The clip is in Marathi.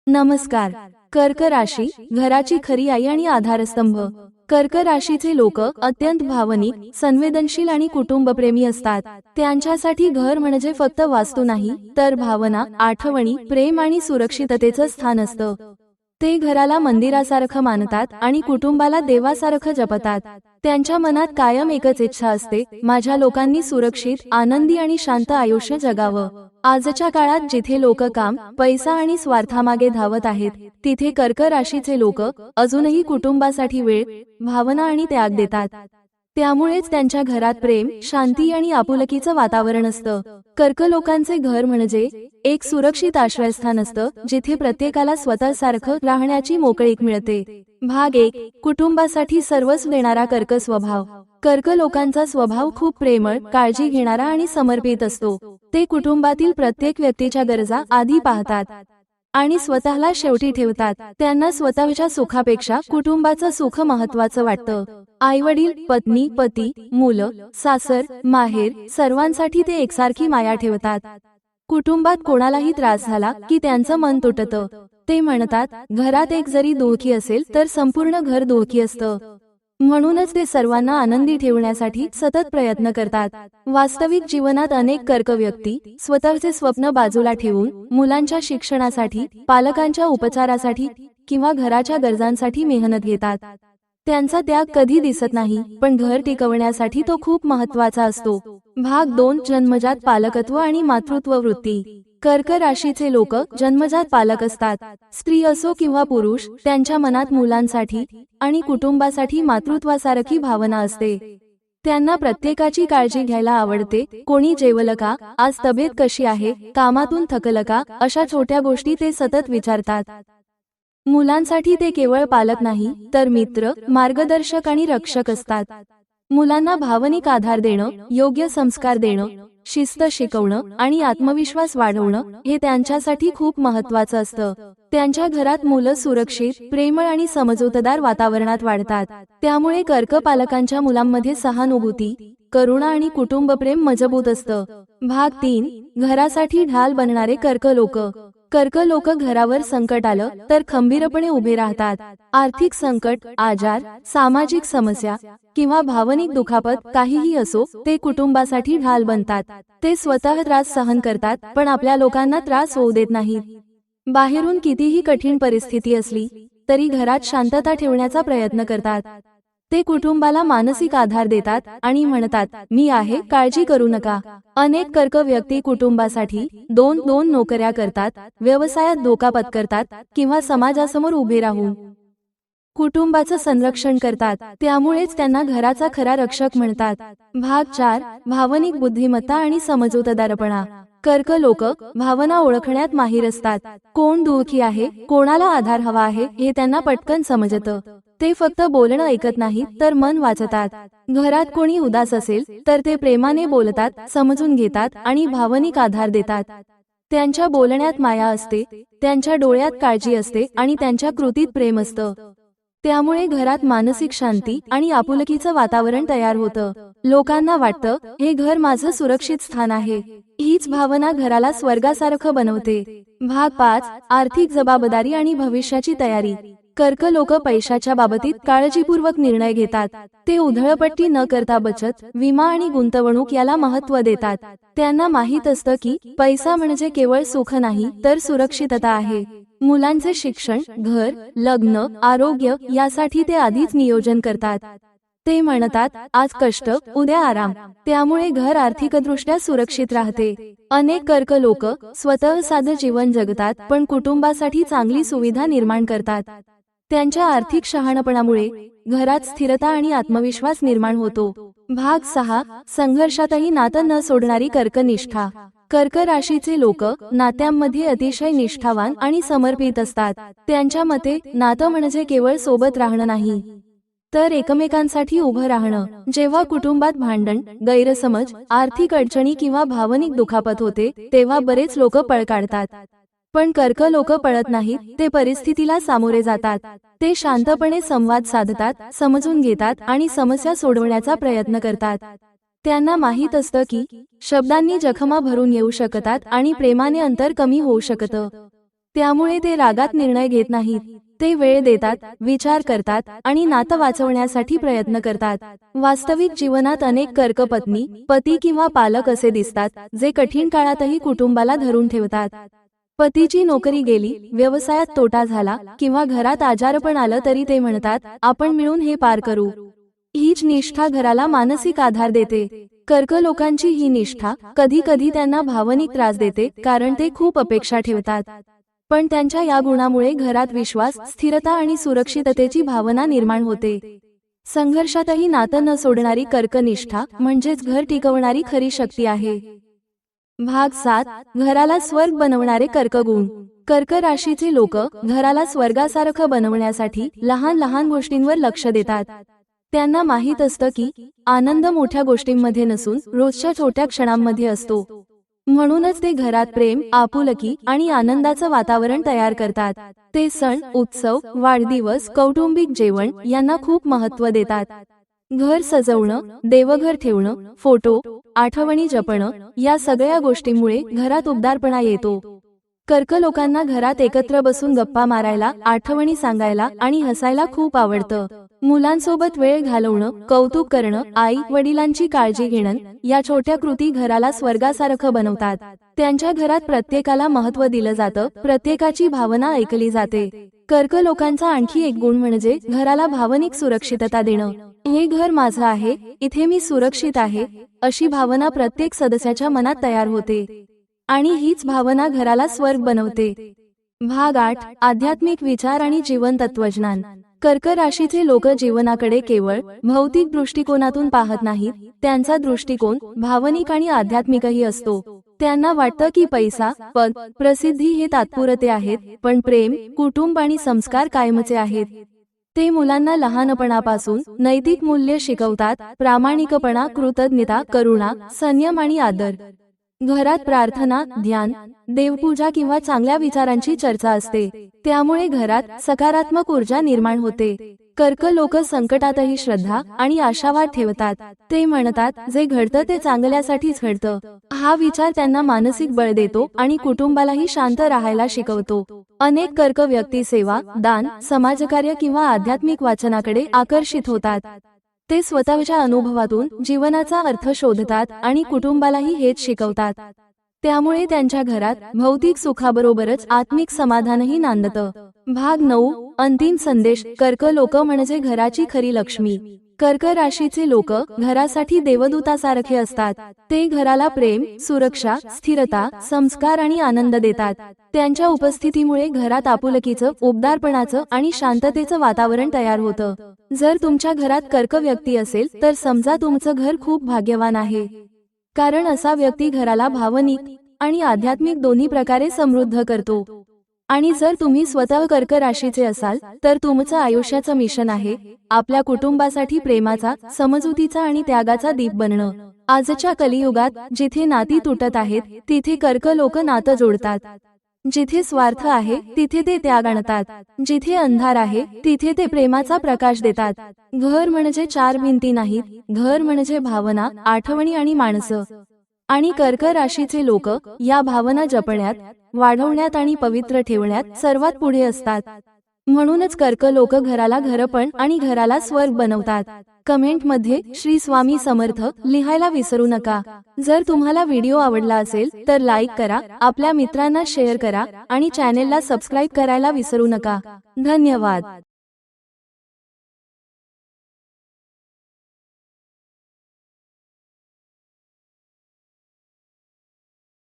नमस्कार. कर्क राशी, घराची खरी आई आणि आधारस्तंभ. कर्क राशीचे लोक अत्यंत भावनिक, संवेदनशील आणि कुटुंबप्रेमी असतात. त्यांच्यासाठी घर म्हणजे फक्त वास्तू नाही, तर भावना, आठवणी, प्रेम आणि सुरक्षिततेचं स्थान असतं. ते घराला मंदिरासारखं मानतात आणि कुटुंबाला देवासारखं जपतात. त्यांच्या मनात कायम एकच इच्छा असते, माझ्या लोकांनी सुरक्षित, आनंदी आणि शांत आयुष्य जगावं. आजच्या काळात जिथे लोक काम, पैसा आणि स्वार्थामागे धावत आहेत, तिथे कर्क राशीचे लोक अजूनही कुटुंबासाठी वेळ, भावना आणि त्याग देतात. त्यामुळेच त्यांच्या घरात प्रेम, शांती आणि आपुलकीचं वातावरण असतं. कर्क लोकांचे घर म्हणजे एक सुरक्षित आश्रयस्थान असतं, जिथे प्रत्येकाला स्वतःसारखं राहण्याची मोकळीक मिळते. भाग 1. कुटुंबासाठी सर्वस्व देणारा कर्क स्वभाव. कर्क लोकांचा स्वभाव खूप प्रेमळ, काळजी घेणारा आणि समर्पित असतो. ते कुटुंबातील प्रत्येक व्यक्तीच्या गरजा आधी पाहतात आणि स्वतःला शेवटी ठेवतात. त्यांना स्वतःच्या सुखापेक्षा कुटुंबाचं सुख महत्त्वाचं वाटतं. आईवडील, पत्नी, पती, मुलं, सासर, माहेर सर्वांसाठी ते एकसारखी माया ठेवतात. कुटुंबात कोणालाही त्रास झाला की त्यांचं मन तुटतं. ते म्हणतात, घरात एक जरी दुःखी असेल तर संपूर्ण घर दुःखी असतं. म्हणूनच ते सर्वांना आनंदी ठेवण्यासाठी सतत प्रयत्न करतात. वास्तविक जीवनात अनेक कर्क व्यक्ती स्वतःचे स्वप्न बाजूला ठेवून मुलांच्या शिक्षणासाठी, पालकांच्या उपचारासाठी किंवा घराच्या गरजांसाठी मेहनत घेतात. त्यांचा त्याग कधी दिसत नाही, पण घर टिकवण्यासाठी तो खूप महत्त्वाचा असतो. भाग 2. जन्मजात पालकत्व आणि मातृत्व वृत्ती. कर्क राशीचे लोक जन्मजात पालक असतात. स्त्री असो किंवा पुरुष, त्यांच्या मनात मुलांसाठी आणि कुटुंबासाठी मातृत्वासारखी भावना असते. त्यांना प्रत्येकाची काळजी घ्यायला आवडते. कोणी जेवलं का, आज तब्येत कशी आहे, कामातून थकलं का, अशा छोट्या गोष्टी ते सतत विचारतात. मुलांसाठी ते केवळ पालक नाही, तर मित्र, मार्गदर्शक आणि रक्षक असतात. मुलांना भावनिक आधार देणं, योग्य संस्कार देणं, शिस्त शिकवणं आणि आत्मविश्वास वाढवणं हे त्यांच्यासाठी खूप महत्त्वाचं असतं. त्यांच्या घरात मुलं सुरक्षित, प्रेमळ आणि समजूतदार वातावरणात वाढतात. त्यामुळे कर्क पालकांच्या मुलांमध्ये सहानुभूती, करुणा आणि कुटुंबप्रेम मजबूत असतं. भाग 3. घरासाठी ढाल बनणारे कर्क लोक. कर्क लोक घरावर संकट आलं तर खंबीरपणे उभे राहतात. आर्थिक संकट, आजार, सामाजिक समस्या किंवा भावनिक दुखापत काहीही असो, ते कुटुंबासाठी ढाल बनतात. ते स्वतः त्रास सहन करतात, पण आपल्या लोकांना त्रास होऊ देत नाहीत. बाहेरून कितीही कठीण परिस्थिती असली तरी घरात शांतता ठेवण्याचा प्रयत्न करतात. ते कुटुंबाला मानसिक आधार देतात आणि म्हणतात, मी आहे, काळजी करू नका. अनेक कर्क व्यक्ती कुटुंबासाठी दोन नोकऱ्या करतात, व्यवसायात धोका पत्करतात किंवा समाजासमोर उभे राहून कुटुंबाचं संरक्षण करतात. त्यामुळेच त्यांना घराचा खरा रक्षक म्हणतात. भाग 4. भावनिक बुद्धिमत्ता आणि समजूतदारपणा. कर्क लोक भावना ओळखण्यात माहीर असतात. कोण दुःखी आहे, कोणाला आधार हवा आहे हे त्यांना पटकन समजतं. ते फक्त बोलणं ऐकत नाहीत, तर मन वाचतात. घरात कोणी उदास असेल तर ते प्रेमाने बोलतात, समजून घेतात आणि भावनिक आधार देतात. त्यांच्या बोलण्यात माया असते, त्यांच्या डोळ्यात काळजी असते आणि त्यांच्या कृतीत प्रेम असतं. त्यामुळे घरात मानसिक शांती आणि आपुलकीचं वातावरण तयार होतं. लोकांना वाटतं, हे घर माझं सुरक्षित स्थान आहे. हीच भावना घराला स्वर्गासारखं बनवते. भाग 5. आर्थिक जबाबदारी आणि भविष्याची तयारी. कर्क लोक पैशाच्या बाबतीत काळजीपूर्वक निर्णय घेतात. ते उधळपट्टी न करता बचत, विमा आणि गुंतवणूक याला महत्त्व देतात. त्यांना माहीत असतं की पैसा म्हणजे केवळ सुख नाही, तर सुरक्षितता आहे. मुलांचे शिक्षण, घर, लग्न, आरोग्य यासाठी ते आधीच नियोजन करतात. ते म्हणतात, आज कष्ट, उद्या आराम. त्यामुळे घर आर्थिकदृष्ट्या सुरक्षित राहते. अनेक कर्क लोक स्वतः साधं जीवन जगतात, पण कुटुंबासाठी चांगली सुविधा निर्माण करतात. त्यांच्या आर्थिक शहाणपणामुळे घरात स्थिरता आणि आत्मविश्वास निर्माण होतो. भाग 6. संघर्षातही नातं न सोडणारी कर्कनिष्ठा. कर्क राशीचे लोक नात्यांमध्ये अतिशय निष्ठावान आणि समर्पित असतात. त्यांच्या मते नातं म्हणजे केवळ सोबत राहणं नाही, तर एकमेकांसाठी उभं राहणं. जेव्हा कुटुंबात भांडण, गैरसमज, आर्थिक अडचणी किंवा भावनिक दुखापत होते, तेव्हा बरेच लोक पळ काढतात. पण कर्क लोक पळत नाहीत, ते परिस्थितीला सामोरे जातात. ते शांतपणे संवाद साधतात, समजून घेतात आणि समस्या सोडवण्याचा प्रयत्न करतात. त्यांना माहीत असतं की शब्दांनी जखमा भरून येऊ शकतात आणि प्रेमाने अंतर कमी होऊ शकतं. त्यामुळे ते रागात निर्णय घेत नाहीत. ते वेळ देतात, विचार करतात आणि नातं वाचवण्यासाठी प्रयत्न करतात. वास्तविक जीवनात अनेक कर्क पत्नी, पती किंवा पालक असे दिसतात, जे कठीण काळातही कुटुंबाला धरून ठेवतात. पतीची नोकरी गेली, व्यवसायात तोटा झाला किंवा घरात आजारपण आलं तरी ते म्हणतात, आपण मिळून हे पार करू. हीच निष्ठा घराला मानसिक आधार देते. कर्क लोकांची ही निष्ठा कधी कधी त्यांना भावनिक त्रास देते, कारण ते खूप अपेक्षा ठेवतात. पण त्यांच्या या गुणामुळे घरात विश्वास, स्थिरता आणि सुरक्षिततेची भावना निर्माण होते. संघर्षातही नातं न सोडणारी कर्कनिष्ठा म्हणजेच घर टिकवणारी खरी शक्ती आहे. भाग 7. घराला स्वर्ग बनवणारे कर्कगुण. कर्क राशीचे लोक घराला स्वर्गासारखं बनवण्यासाठी लहान लहान गोष्टींवर लक्ष देतात. त्यांना माहीत असतं की आनंद मोठ्या गोष्टींमध्ये नसून रोजच्या छोट्या क्षणांमध्ये असतो. म्हणूनच ते घरात प्रेम, आपुलकी आणि आनंदाचं वातावरण तयार करतात. ते सण, उत्सव, वाढदिवस, कौटुंबिक जेवण यांना खूप महत्त्व देतात. घर सजवणं, देवघर ठेवणं, फोटो, आठवणी जपणं या सगळ्या गोष्टींमुळे घरात उबदारपणा येतो. कर्क लोकांना घरात एकत्र बसून गप्पा मारायला, आठवणी सांगायला आणि हसायला खूप आवडतं. मुलांसोबत वेळ घालवणं, कौतुक करणं, आई वडिलांची काळजी घेणं या छोट्या कृती घराला स्वर्गासारखं बनवतात. त्यांच्या घरात प्रत्येकाला महत्त्व दिलं जातं, प्रत्येकाची भावना ऐकली जाते. कर्क लोकांचा आणखी एक गुण म्हणजे घराला भावनिक सुरक्षितता देणं. हे घर माझं आहे, इथे मी सुरक्षित आहे, अशी भावना प्रत्येक सदस्याच्या मनात तयार होते. आणि हीच भावना घराला स्वर्ग बनवते. भाग 8. आध्यात्मिक विचार आणि जीवन तत्वज्ञान. कर्क राशीचे लोक जीवनाकडे केवळ भौतिक दृष्टिकोनातून पाहत नाहीत, त्यांचा दृष्टिकोन भावनिक आणि आध्यात्मिकही असतो. त्यांना वाटतं की पैसा, पद, प्रसिद्धी हे तात्पुरते आहेत, पण प्रेम, कुटुंब आणि संस्कार कायमचे आहेत. ते मुलांना लहानपणापासून नैतिक मूल्य शिकवतात, प्रामाणिकपणा, कृतज्ञता, करुणा, संयम आणि आदर. घरात प्रार्थना, ध्यान, देवपूजा किंवा चांगल्या विचारांची चर्चा असते. त्यामुळे घरात सकारात्मक ऊर्जा निर्माण होते. कर्क लोक संकटातही श्रद्धा आणि आशावाद ठेवतात. ते म्हणतात, जे घडतं ते चांगल्यासाठीच घडतं. हा विचार त्यांना मानसिक बळ देतो आणि कुटुंबालाही शांत राहायला शिकवतो. अनेक कर्क व्यक्ती सेवा, दान, समाजकार्य किंवा आध्यात्मिक वाचनाकडे आकर्षित होतात. ते स्वतःच्या अनुभवातून जीवनाचा अर्थ शोधतात आणि कुटुंबालाही हेच शिकवतात. त्यामुळे त्यांच्या घरात भौतिक सुखाबरोबरच आत्मिक समाधानही नांदतं. भाग 9. अंतिम संदेश. कर्क लोक म्हणजे घराची खरी लक्ष्मी. कर्क राशीचे लोक घरासाठी देवदूतासारखे असतात. ते घराला प्रेम, सुरक्षा, स्थिरता, संस्कार आणि आनंद देतात. त्यांच्या उपस्थितीमुळे घरात आपुलकीचं, उबदारपणाचं आणि शांततेचं वातावरण तयार होतं. जर तुमच्या घरात कर्क व्यक्ती असेल तर समजा तुमचं घर खूप भाग्यवान आहे. कारण असा व्यक्ती घराला भावनिक आणि आध्यात्मिक दोन्ही प्रकारे समृद्ध करतो. आणि जर तुम्ही स्वतः कर्क राशीचे असाल तर तुमचं आयुष्याचं मिशन आहे आपल्या कुटुंबासाठी प्रेमाचा, समजुतीचा आणि त्यागाचा दीप बनणं. आजच्या कलियुगात जिथे नाती तुटत आहेत तिथे कर्क लोक नातं जोडतात. जिथे स्वार्थ आहे तिथे ते त्याग आणतात. जिथे अंधार आहे तिथे ते प्रेमाचा प्रकाश देतात. घर म्हणजे 4 भिंती नाहीत, घर म्हणजे भावना, आठवणी आणि माणसं. आणि कर्क राशीचे लोक या भावना जपण्यात, वाढवण्यात आणि पवित्र ठेवण्यात सर्वात पुढे असतात. म्हणूनच कर्क लोक घराला घरपण आणि घराला स्वर्ग बनवतात. कमेंट मध्ये श्री स्वामी समर्थ लिहायला विसरू नका. जर तुम्हाला व्हिडिओ आवडला असेल तर लाईक करा, आपल्या मित्रांना शेअर करा आणि चॅनेलला सबस्क्राईब करायला विसरू नका. धन्यवाद.